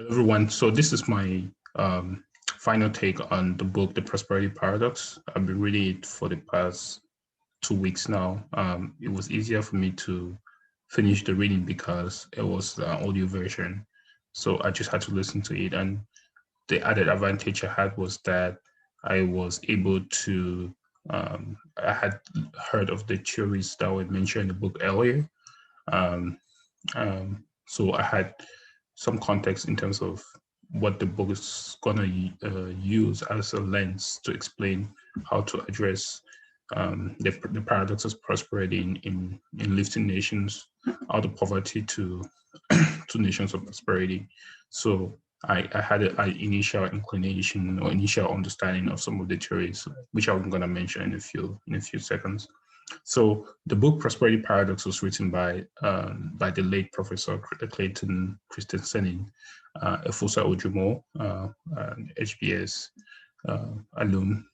Everyone, so this is my final take on the book, The Prosperity Paradox. I've been reading it for the past 2 weeks now. It was easier for me to finish the reading because it was the audio version. So I just had to listen to it. And the added advantage I had was that I was able to, I had heard of the theories that were mentioned in the book earlier. Um, so I had some context in terms of what the book is gonna use as a lens to explain how to address the paradox of prosperity in lifting nations out of poverty to to nations of prosperity. So I had an initial inclination or initial understanding of some of the theories, which I'm going to mention in a few seconds. So the book Prosperity Paradox was written by the late Professor Clayton Christensen, Efosa Ojomo, HBS alum,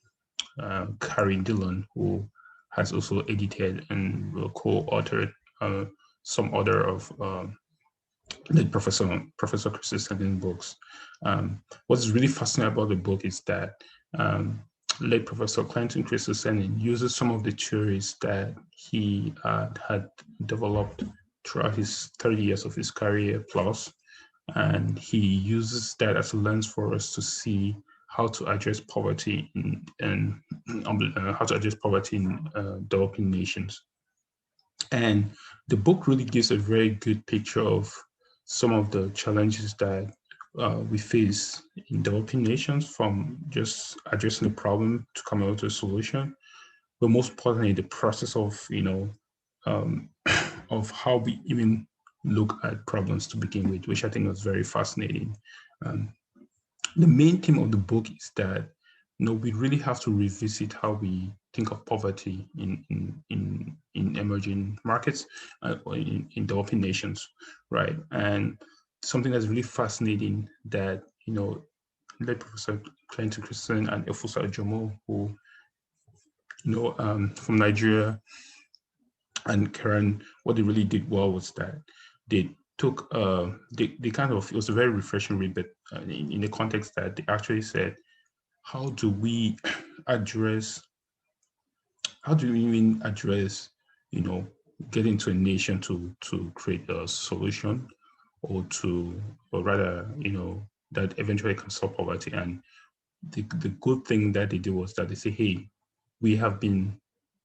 Karen Dillon, who has also edited and co-authored some other of the Professor Christensen books. What's really fascinating about the book is that late Professor Clayton Christensen uses some of the theories that he had developed throughout his 30 years of his career plus, and he uses that as a lens for us to see how to address poverty and how to address poverty in developing nations. And the book really gives a very good picture of some of the challenges that we face in developing nations, from just addressing the problem to come out with a solution, but most importantly, the process of, um, of how we even look at problems to begin with, which I think was very fascinating. Um, the main theme of the book is that we really have to revisit how we think of poverty in emerging markets or in developing nations, right? And something that's really fascinating that led Professor Clayton Christensen and Efosa Ojomo, who from Nigeria, and Karen, what they really did well was that they took they kind of, it was a very refreshing read, but in the context that they actually said, how do we address how do we even address getting to a nation to create a solution, or rather that eventually can solve poverty. And the good thing that they did was that they say, hey, we have been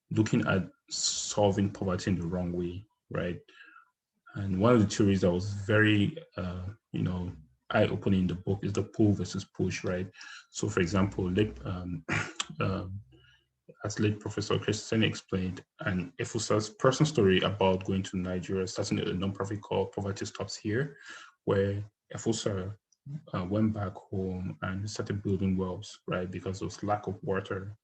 looking at solving poverty in the wrong way, right? And one of the theories that was very, eye-opening in the book is the pull versus push, right? So, for example, um, as late Professor Christensen explained, and Efusa's personal story about going to Nigeria, starting a nonprofit called Poverty Stops Here, where Efusa went back home and started building wells, right? Because there was lack of water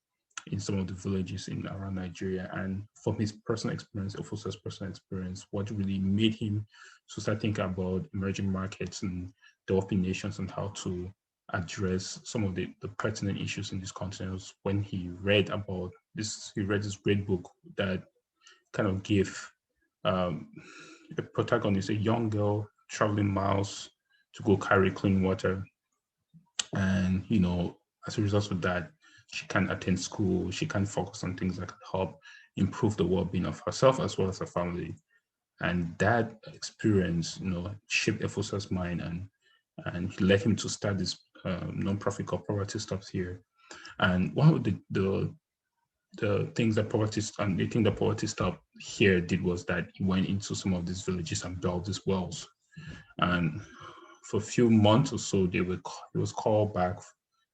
in some of the villages in around Nigeria. And from his personal experience, Efusa's personal experience, what really made him to start thinking about emerging markets and developing nations and how to address some of the pertinent issues in this continent, when he read about this. He read this great book that kind of gave a protagonist, a young girl traveling miles to go carry clean water. And as a result of that, she can attend school, she can focus on things that can help improve the well-being of herself as well as her family. And that experience shaped Efosa's mind, and he led him to start this non-profit called Poverty Stops Here. And one of the things that Poverty Stop Here did was that he went into some of these villages and built these wells. And for a few months or so, he was called back.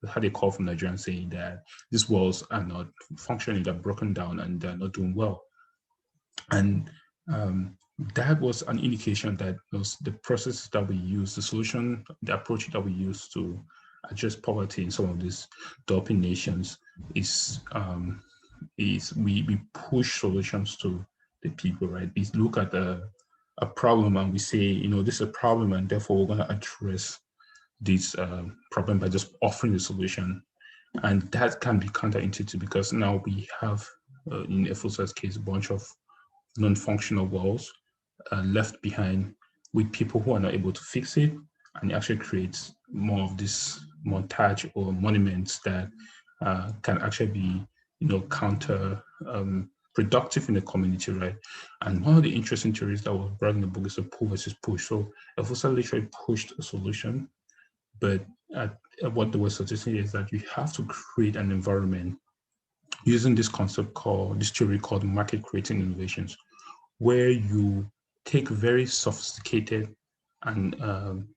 They had a call from Nigeria saying that these wells are not functioning, they're broken down, and they're not doing well. And that was an indication that the process that we use, the approach that we use to address poverty in some of these developing nations is we push solutions to the people, right? We look at a problem and we say, this is a problem, and therefore we're going to address this problem by just offering the solution. And that can be counterintuitive, because now we have, in Efosa's case, a bunch of non-functional wells left behind with people who are not able to fix it. and it actually creates more of this montage or monuments that can actually be, counter productive in the community, right? And one of the interesting theories that was brought in the book is the pull versus push. So Efosa literally pushed a solution, but what they were suggesting is that you have to create an environment using this theory called market creating innovations, where you take very sophisticated and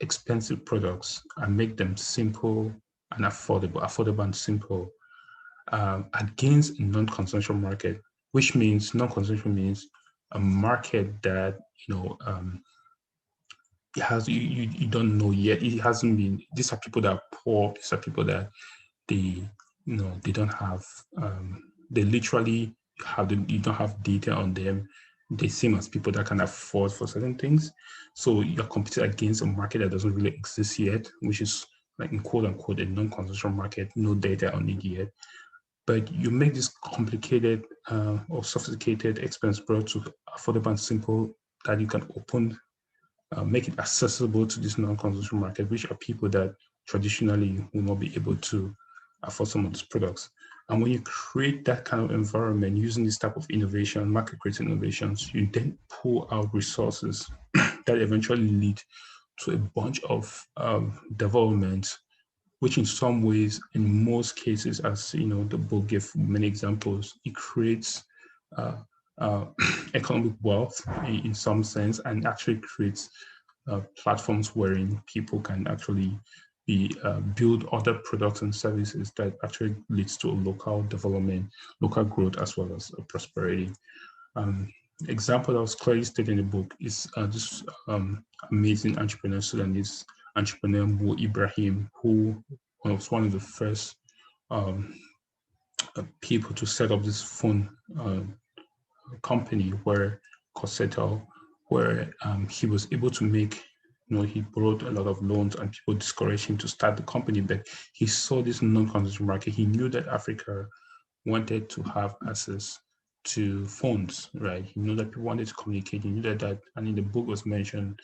expensive products and make them simple and affordable and simple, against a non-consumption market, which means non-consumption means a market that it has you don't know yet. It hasn't been. These are people that are poor. These are people that they they don't have. They literally you don't have data on them. They seem as people that can afford for certain things. So you're competing against a market that doesn't really exist yet, which is like in quote unquote a non-consumption market, no data on it yet. But you make this complicated or sophisticated expense product to affordable and simple that you can open, make it accessible to this non-consumption market, which are people that traditionally will not be able to afford some of these products. And when you create that kind of environment using this type of innovation, market creating innovations, you then pull out resources that eventually lead to a bunch of development, which in some ways, in most cases, as the book gave many examples, it creates uh, uh, economic wealth in some sense, and actually creates platforms wherein people can actually build other products and services that actually leads to a local development, local growth, as well as prosperity. Example that was clearly stated in the book is this amazing entrepreneur, Sudanese entrepreneur Mo Ibrahim, who was one of the first um, people to set up this phone company where Corsetto, where he was able to make, he borrowed a lot of loans and people discouraged him to start the company, but he saw this non-consumer market. He knew that Africa wanted to have access to phones, right? He knew that people wanted to communicate. He knew that, and in the book was mentioned,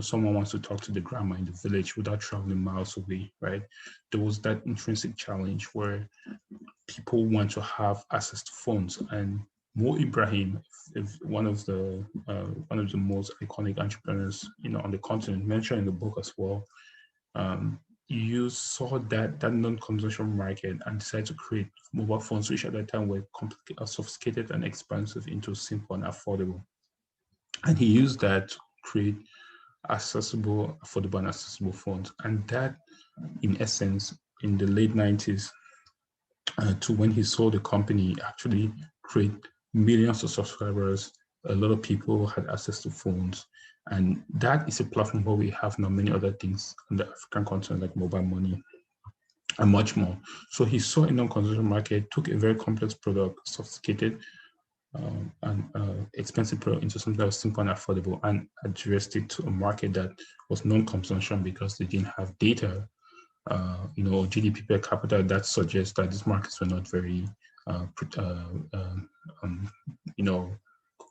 someone wants to talk to the grandma in the village without traveling miles away, right? There was that intrinsic challenge where people want to have access to phones. And Mo Ibrahim, one of the most iconic entrepreneurs, on the continent, mentioned in the book as well. You saw that non-consumption market and decided to create mobile phones, which at that time were sophisticated and expensive, into simple and affordable. And he used that to create accessible, affordable, and accessible phones. And that, in essence, in the late 90s, to when he sold the company, actually create millions of subscribers. A lot of people had access to phones. And that is a platform where we have now many other things on the African continent, like mobile money and much more. So he saw a non-consumer market, took a very complex product, sophisticated and expensive product, into something that was simple and affordable, and addressed it to a market that was non-consumption because they didn't have data, GDP per capita that suggests that these markets were not very,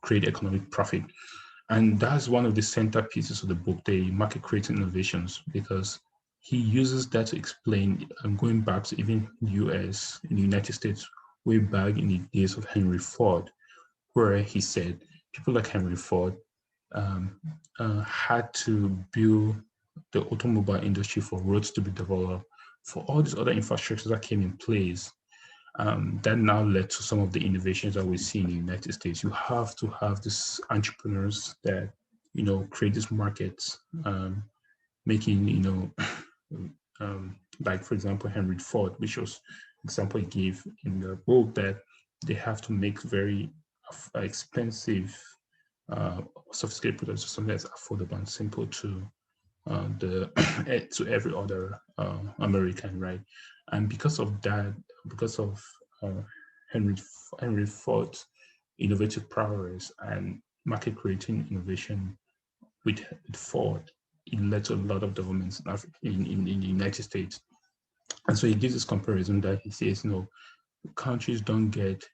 create economic profit. And that's one of the centerpieces of the book, the market creating innovations, because he uses that to explain, going back to even US, in the United States, way back in the days of Henry Ford, where he said people like Henry Ford had to build the automobile industry for roads to be developed, for all these other infrastructures that came in place. That now led to some of the innovations that we see in the United States. You have to have these entrepreneurs that, create these markets, making, like, for example, Henry Ford, which was example he gave in the book, that they have to make very expensive, sophisticated products, something that's affordable and simple to to every other American, right? And because of that, because of uh, Henry Henry Ford's innovative prowess and market creating innovation with Ford, it led to a lot of developments in the United States. And so he gives this comparison that he says, countries don't get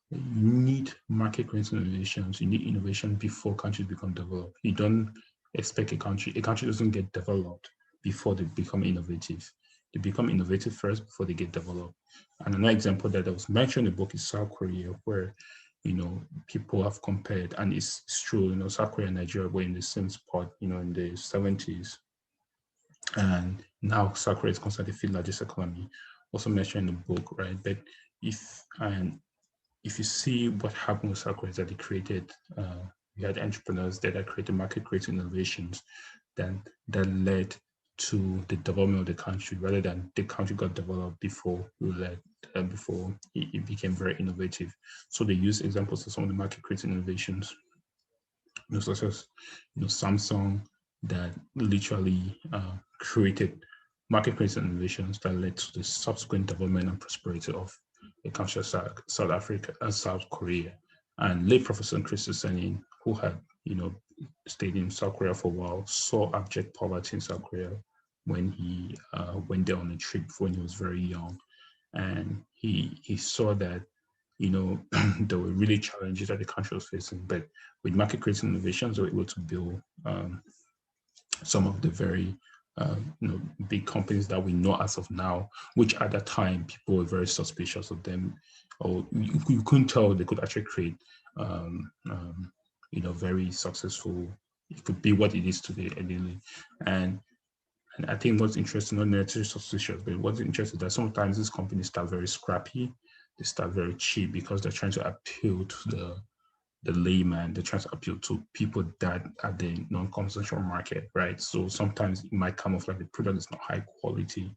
you need market creating innovations. You need innovation before countries become developed. You don't expect a country doesn't get developed before they become innovative. They become innovative first before they get developed. And another example that was mentioned in the book is South Korea, where people have compared, and it's true, South Korea and Nigeria were in the same spot, in the 70s. And now South Korea is considered the fifth largest economy, also mentioned in the book, right? But if you see what happened with South Korea, is that they created, we had entrepreneurs there that created market-creating innovations that led to the development of the country, rather than the country got developed before before it became very innovative. So they use examples of some of the market-creating innovations, such as Samsung, that literally created market-creating innovations that led to the subsequent development and prosperity of a country South Africa and South Korea. And late Professor Christensen, who had stayed in South Korea for a while, saw abject poverty in South Korea when he went there on a trip when he was very young, and he saw that there were really challenges that the country was facing, but with market creating innovations, they were able to build some of the very big companies that we know as of now, which at that time people were very suspicious of them, or you couldn't tell they could actually create very successful. It could be what it is today, ideally. And I think what's interesting, not necessarily suspicious, but what's interesting is that sometimes these companies start very scrappy, they start very cheap because they're trying to appeal to the layman. They're trying to appeal to people that are the non-consensual market, right? So sometimes it might come off like the product is not high quality,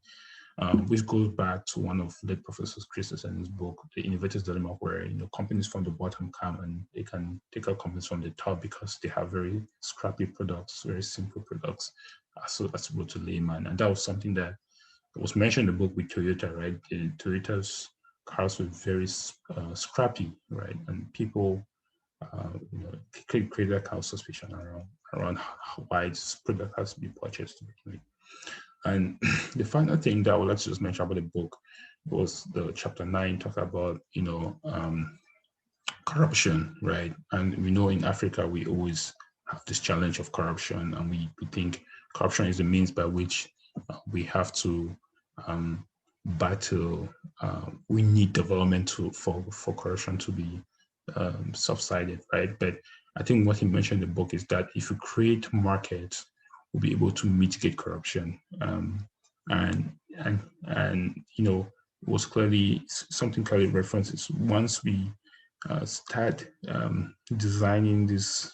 which goes back to one of the Professor Christensen's book, The Innovator's Dilemma, where companies from the bottom come and they can take out companies from the top because they have very scrappy products, very simple products, as opposed to layman. And that was something that was mentioned in the book with Toyota, right? Toyota's cars were very scrappy, right? And people create that kind of suspicion around why this product has to be purchased. And the final thing that I would like to just mention about the book was the chapter 9 talk about corruption, right? And we know in Africa we always have this challenge of corruption, and we think corruption is the means by which we have to battle. We need development for corruption to be subsided, right? But I think what he mentioned in the book is that if you create markets, we'll be able to mitigate corruption. And it was clearly something clearly references. Once we start designing this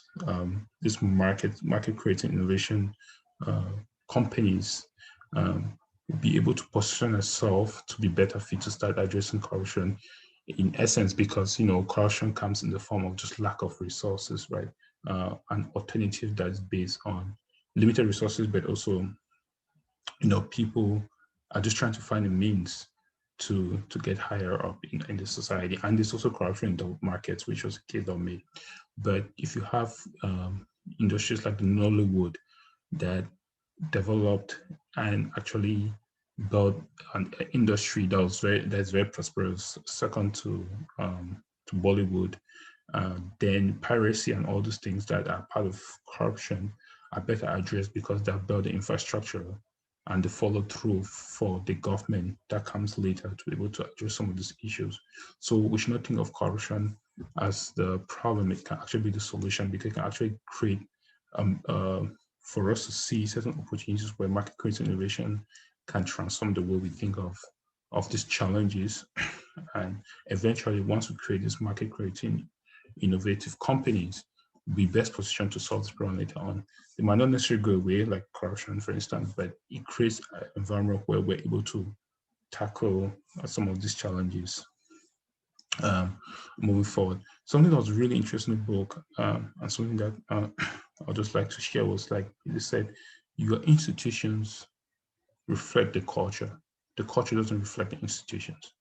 market creating innovation companies, we'll be able to position ourselves to be better fit to start addressing corruption, in essence, because corruption comes in the form of just lack of resources, right? An alternative that's based on limited resources, but also people are just trying to find a means to get higher up in the society. And there's also corruption in the markets, which was a case that made. But if you have industries like the Nollywood that developed and actually built an industry that's very prosperous, second to Bollywood, then piracy and all those things that are part of corruption are better addressed because they've built the infrastructure and the follow through for the government that comes later to be able to address some of these issues. So we should not think of corruption as the problem. It can actually be the solution, because it can actually create for us to see certain opportunities where market creating innovation can transform the way we think of these challenges. And eventually, once we create this market creating innovative companies, be best positioned to solve this problem later on. They might not necessarily go away, like corruption, for instance, but it creates an environment where we're able to tackle some of these challenges moving forward. Something that was really interesting in the book, and something that I'd just like to share, was like they said, your institutions reflect the culture. The culture doesn't reflect the institutions,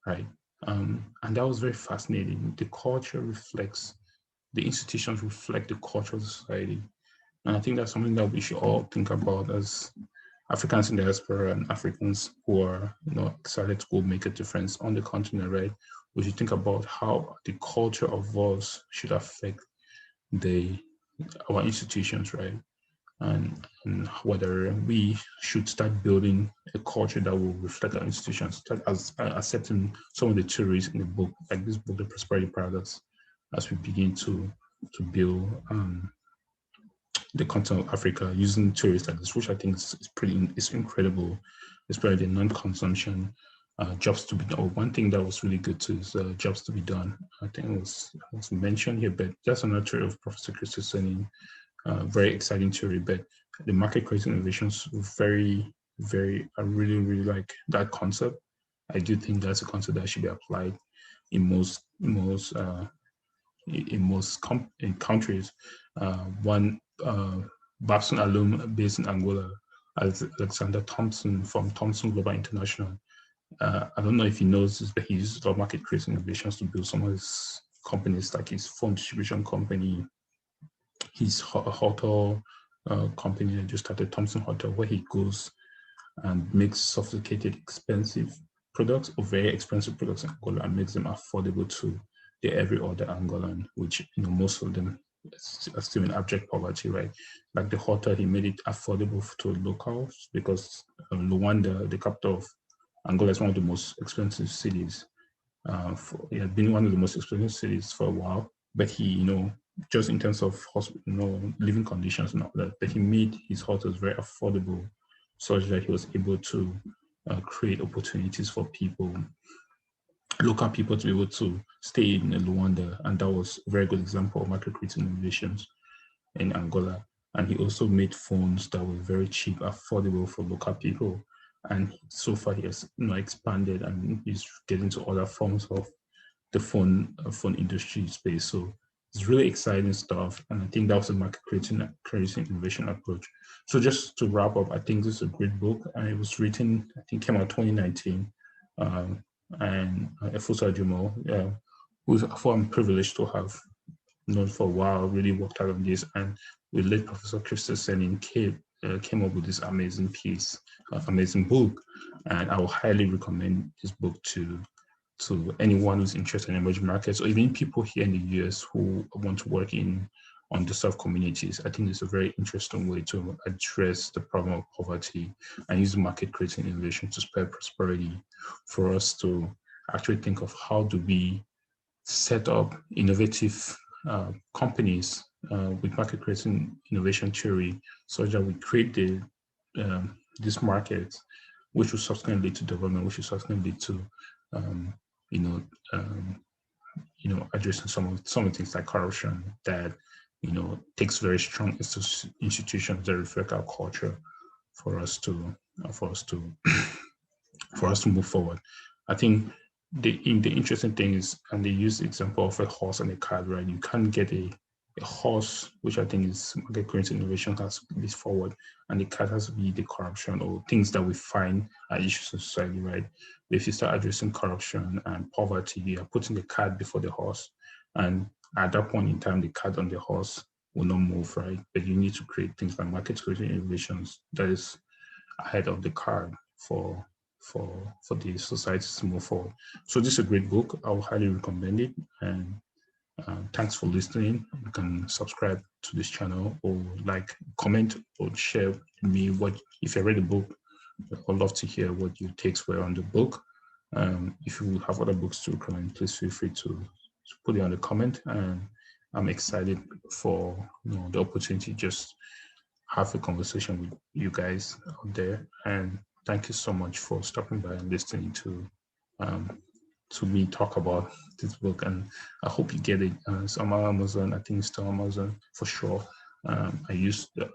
right? And that was very fascinating. The culture reflects, the institutions reflect the culture of the society. And I think that's something that we should all think about as Africans in the diaspora and Africans who are excited to go make a difference on the continent, right? We should think about how the culture of us should affect our institutions, right? and whether we should start building a culture that will reflect our institutions, start as accepting some of the theories in the book, like this book, The Prosperity Paradox, as we begin to build the continent of Africa using theories like this, which I think is incredible, especially the non-consumption jobs to be done. One thing that was really good too is jobs to be done. I think it was mentioned here, but that's another theory of Professor Christensen. Very exciting theory, but the market creating innovations very, very, I really, really like that concept. I do think that's a concept that should be applied in in countries. One Babson alum based in Angola, Alexander Thompson from Thompson Global International. I don't know if he knows this, but he uses market creating innovations to build some of his companies, like his phone distribution company, his hotel company that just started, Thompson Hotel, where he goes and makes sophisticated, expensive products or very expensive products in Angola and makes them affordable to the every other Angolan, which most of them are still in abject poverty, right? Like the hotel, he made it affordable to locals because Luanda, the capital of Angola, is one of the most expensive cities. It had been one of the most expensive cities for a while, but he, just in terms of living conditions and all that, but he made his hotels very affordable, such that he was able to create opportunities for people, local people, to be able to stay in Luanda, and that was a very good example of market creating innovations in Angola. And he also made phones that were very cheap, affordable for local people. And so far, he has expanded and he's getting to other forms of the phone industry space. So it's really exciting stuff. And I think that was a market creating innovation approach. So just to wrap up, I think this is a great book. And it was written, I think came out 2019. And Efosa Ojomo, who I'm privileged to have known for a while, really worked out on this. And we let Professor Christensen came up with this amazing piece, amazing book. And I will highly recommend this book to anyone who's interested in emerging markets, or even people here in the US who want to work in underserved communities. I think it's a very interesting way to address the problem of poverty and use market creating innovation to spread prosperity, for us to actually think of how do we set up innovative companies with market creating innovation theory, so that we create this market, which will subsequently lead to development, which will subsequently lead to addressing some of the things like corruption that takes very strong institutions that reflect our culture for us to move forward. I think the interesting thing is, and they use the example of a horse and a cart, right? You can't get a horse, which I think is market creating innovation, has to be forward, and the cart has to be the corruption or things that we find are issues in society, right? But if you start addressing corruption and poverty, you are putting the cart before the horse, and at that point in time, the cart on the horse will not move, right? But you need to create things like market creating innovations that is ahead of the cart for the society to move forward. So this is a great book. I will highly recommend it. And thanks for listening. You can subscribe to this channel, or comment or share with me if you read the book. I'd love to hear what your takes were on the book. If you have other books to recommend, please feel free to put it on the comment. And I'm excited for the opportunity to just have a conversation with you guys out there. And thank you so much for stopping by and listening to me talk about this book. And I hope you get it. It's on Amazon. I think it's still Amazon for sure. I used the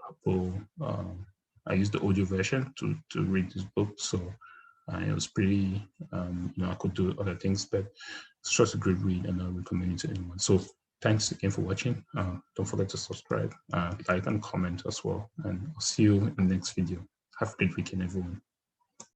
I used the audio version to read this book. So it was pretty, I could do other things, but it's just a great read, and I recommend it to anyone. So thanks again for watching. Don't forget to subscribe, like, and comment as well. And I'll see you in the next video. Have a great weekend, everyone.